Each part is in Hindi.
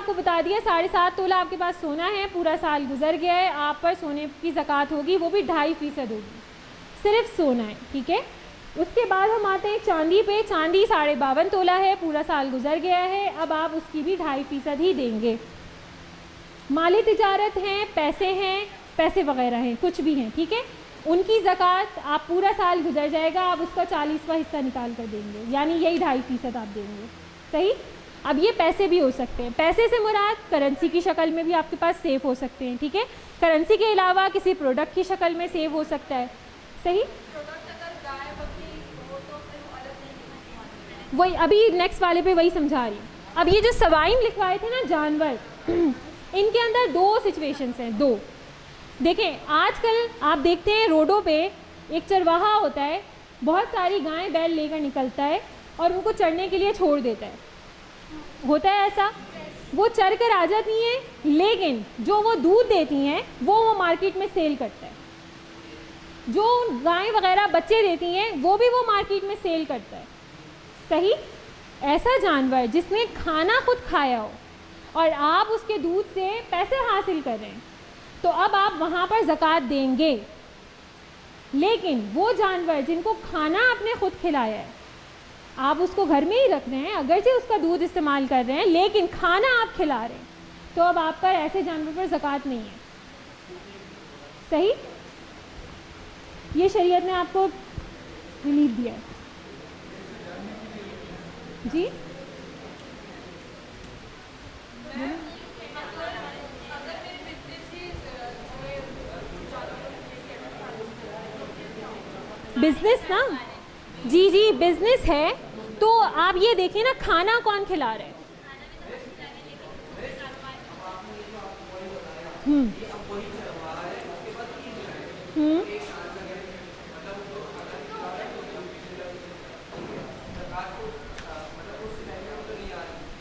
आपको बता दिया 7.5 तोला आपके पास सोना है, पूरा साल गुजर गया है, आप पर सोने की ज़कात होगी, वो भी 2.5% होगी, सिर्फ सोना है, ठीक है। उसके बाद हम आते हैं चांदी पे। चांदी 52.5 तोला है, पूरा साल गुजर गया है, अब आप उसकी भी 2.5% ही देंगे। माली तिजारत हैं, पैसे वगैरह हैं, कुछ भी हैं, ठीक है, उनकी ज़कात आप पूरा साल गुजर जाएगा, आप उसका 40वां हिस्सा निकाल कर देंगे, यानी यही 2.5% आप देंगे, सही। अब ये पैसे भी हो सकते हैं, पैसे से मुराद करेंसी की शक्ल में भी आपके पास सेव हो सकते हैं, ठीक है, करेंसी के अलावा किसी प्रोडक्ट की शक्ल में सेव हो सकता है, सही। वही अभी नेक्स्ट वाले पे वही समझा रही हूँ। अब ये जो सवाइम लिखवाए थे ना जानवर, इनके अंदर 2 सिचुएशंस हैं, 2। देखें आजकल आप देखते हैं रोडों पे एक चरवाहा होता है, बहुत सारी गायें बैल लेकर निकलता है और उनको चरने के लिए छोड़ देता है, होता है ऐसा, वो चर कर आ जाती हैं, लेकिन जो वो दूध देती हैं वो मार्केट में सेल करता है, जो गाय वगैरह बच्चे देती हैं वो भी वो मार्केट में सेल करता है, सही। ऐसा जानवर जिसने खाना खुद खाया हो और आप उसके दूध से पैसे हासिल कर रहे हैं, तो अब आप वहाँ पर ज़कात देंगे। लेकिन वो जानवर जिनको खाना आपने खुद खिलाया है, आप उसको घर में ही रख रहे हैं, अगरचे उसका दूध इस्तेमाल कर रहे हैं, लेकिन खाना आप खिला रहे हैं, तो अब आप पर ऐसे जानवर पर ज़कात नहीं है, सही। ये शरीयत ने आपको रिलीफ दिया है जी। बिजनेस ना, जी जी बिजनेस है, तो आप ये देखिए ना, खाना कौन खिला रहे हैं।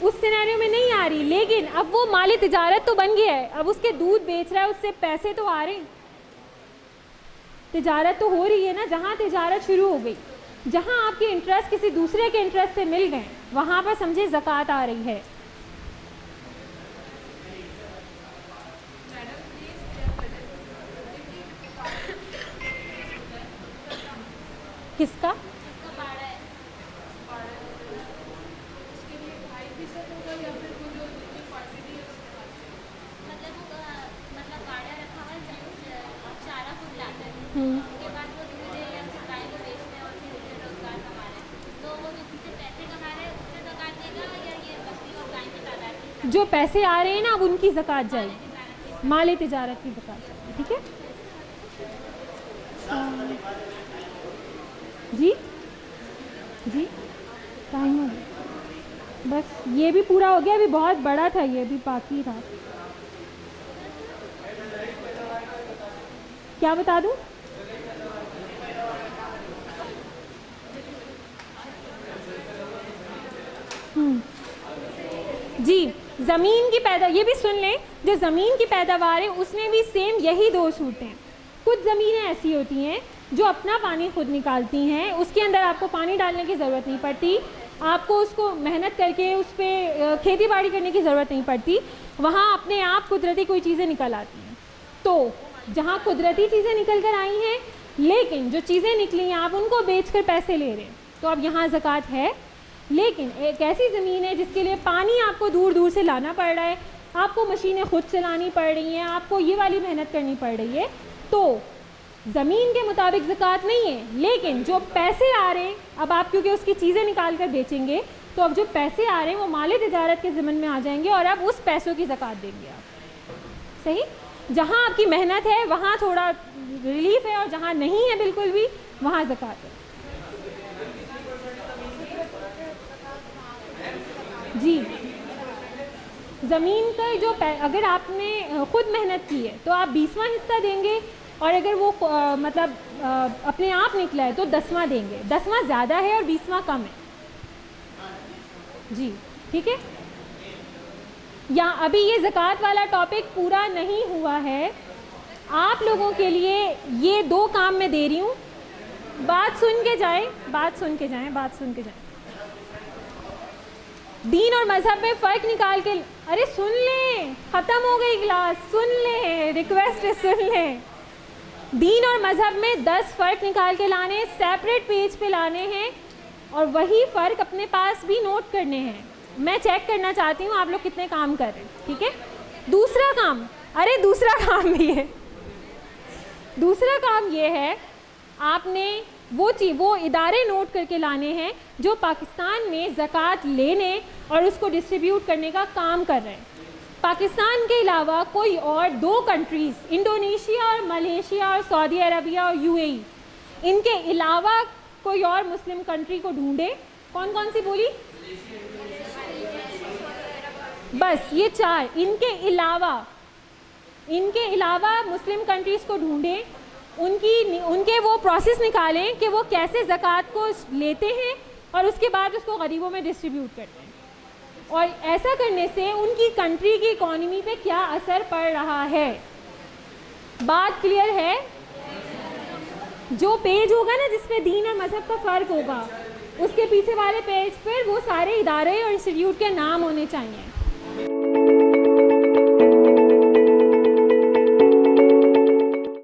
उस सिनेरियो में नहीं आ रही, लेकिन अब वो माली तिजारत तो बन गया है, अब उसके दूध बेच रहा है, उससे पैसे तो आ रहे हैं, तिजारत तो हो रही है ना। जहाँ तिजारत शुरू हो गई, जहाँ आपके इंटरेस्ट किसी दूसरे के इंटरेस्ट से मिल गए, वहाँ पर समझे ज़कात आ रही है। किसका? जो पैसे आ रहे हैं ना, अब उनकी ज़कात जाएगी, माले तिजारत की ज़कात जाएगी, ठीक है जी। जी टाइम हो गया, बस ये भी पूरा हो गया, अभी बहुत बड़ा था, ये भी बाकी था। क्या बता दूं? जी, ज़मीन की पैदा, ये भी सुन लें, जो ज़मीन की पैदावार है उसमें भी सेम यही 2 छूटें हैं। कुछ ज़मीनें ऐसी होती हैं जो अपना पानी खुद निकालती हैं, उसके अंदर आपको पानी डालने की ज़रूरत नहीं पड़ती, आपको उसको मेहनत करके उस पर खेती बाड़ी करने की ज़रूरत नहीं पड़ती, वहाँ अपने आप कुदरती कोई चीज़ें निकल आती हैं। तो जहाँ कुदरती चीज़ें निकल कर आई हैं, लेकिन जो चीज़ें निकली हैं आप उनको बेच कर पैसे ले रहे हैं, तो अब यहाँ ज़कात है। लेकिन एक ऐसी ज़मीन है जिसके लिए पानी आपको दूर दूर से लाना पड़ रहा है, आपको मशीनें खुद चलानी पड़ रही हैं, आपको ये वाली मेहनत करनी पड़ रही है, तो ज़मीन के मुताबिक ज़कात नहीं है। लेकिन जो पैसे आ रहे हैं, अब आप क्योंकि उसकी चीज़ें निकाल कर बेचेंगे, तो अब जो पैसे आ रहे हैं वो माले तिजारत के ज़िम्मन में आ जाएंगे और अब उस पैसों की ज़कात देंगे आप, सही। जहाँ आपकी मेहनत है वहाँ थोड़ा रिलीफ है, और जहाँ नहीं है बिल्कुल भी, वहाँ ज़कात है। जी, ज़मीन का जो अगर आपने खुद मेहनत की है तो आप 20वां हिस्सा देंगे, और अगर वो मतलब अपने आप निकला है तो 10वां देंगे। 10वां ज़्यादा है और 20वां कम है जी, ठीक है। या अभी ये ज़कात वाला टॉपिक पूरा नहीं हुआ है, आप लोगों के लिए ये 2 काम मैं दे रही हूँ, बात सुन के जाएं, बात सुन के जाएं, बात सुन के जाएं। दीन और मज़हब में फ़र्क निकाल के, अरे सुन लें, ख़त्म हो गई क्लास, सुन लें, रिक्वेस्ट है सुन लें। दीन और मज़हब में 10 फ़र्क निकाल के लाने, सेपरेट पेज पे लाने हैं और वही फ़र्क अपने पास भी नोट करने हैं। मैं चेक करना चाहती हूँ आप लोग कितने काम कर रहे हैं, ठीक है। दूसरा काम, अरे दूसरा काम भी है, दूसरा काम ये है आपने वो इदारे नोट करके लाने हैं जो पाकिस्तान में ज़कात लेने और उसको डिस्ट्रीब्यूट करने का काम कर रहे हैं। पाकिस्तान के अलावा कोई और 2 कंट्रीज़, इंडोनेशिया और मलेशिया और सऊदी अरबिया और यूएई, इनके अलावा कोई और मुस्लिम कंट्री को ढूंढे। कौन कौन सी बोली? बस ये 4, इनके अलावा मुस्लिम कंट्रीज़ को ढूंढें, उनके वो प्रोसेस निकालें कि वो कैसे ज़कात को लेते हैं और उसके बाद उसको गरीबों में डिस्ट्रीब्यूट करते हैं, और ऐसा करने से उनकी कंट्री की इकॉनमी पे क्या असर पड़ रहा है। बात क्लियर है? जो पेज होगा ना जिसपे दीन और मज़हब का फ़र्क होगा, उसके पीछे वाले पेज पर वो सारे इदारे और इंस्टीट्यूट के नाम होने चाहिए।